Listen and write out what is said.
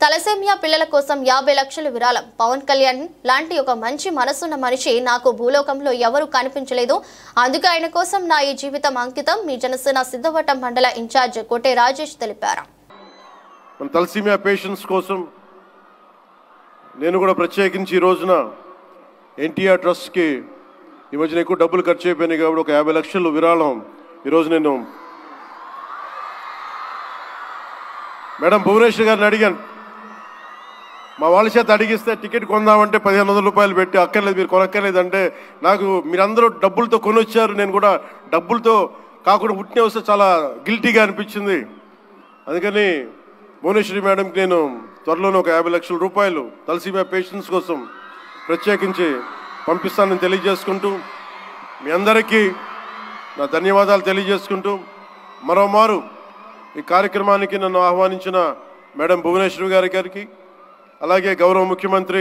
Thalassemia పిల్లల కోసం 50 లక్షల విరాళం. పవన్ కళ్యాణ్ లాంటి ఒక మంచి మనసున్న మనిషి నాకు భూలోకంలో ఎవరు కనిపించలేదు. అందుకే ఆయన కోసం నా ఈ జీవితం అంకితం. మీ జనసేన సిద్ధవటం మండల ఇన్ఛార్జ్ కోటే రాజేష్ తెలిపారు. మన తలసేమియా పేషెంట్స్ కోసం నేను కూడా ప్రత్యేకించి ఈ రోజున ఎన్టీఆర్ ట్రస్ట్కి ఈ మధ్యన ఎక్కువ డబ్బులు ఖర్చు అయిపోయినాయి కాబట్టి ఒక 50 లక్షలు విరాళం ఈరోజు నేను మేడం భువనేశ్వర్ గారిని అడిగాను. మా వాళ్ళ చేత అడిగిస్తే టికెట్ కొందామంటే 1500 రూపాయలు పెట్టి అక్కర్లేదు మీరు కొనక్కర్లేదంటే నాకు మీరందరూ డబ్బులతో కొనొచ్చారు, నేను కూడా డబ్బులతో కాకుండా పుట్టిన వస్తే చాలా గిల్టీగా అనిపించింది. అందుకని భువనేశ్వరి మేడంకి నేను త్వరలోనే ఒక 50 లక్షల రూపాయలు తలసేమియా పేషెంట్స్ కోసం ప్రత్యేకించి పంపిస్తానని తెలియజేసుకుంటూ మీ అందరికీ నా ధన్యవాదాలు తెలియజేసుకుంటూ మరోమారు ఈ కార్యక్రమానికి నన్ను ఆహ్వానించిన మేడం భువనేశ్వరి గారికి అలాగే గౌరవ ముఖ్యమంత్రి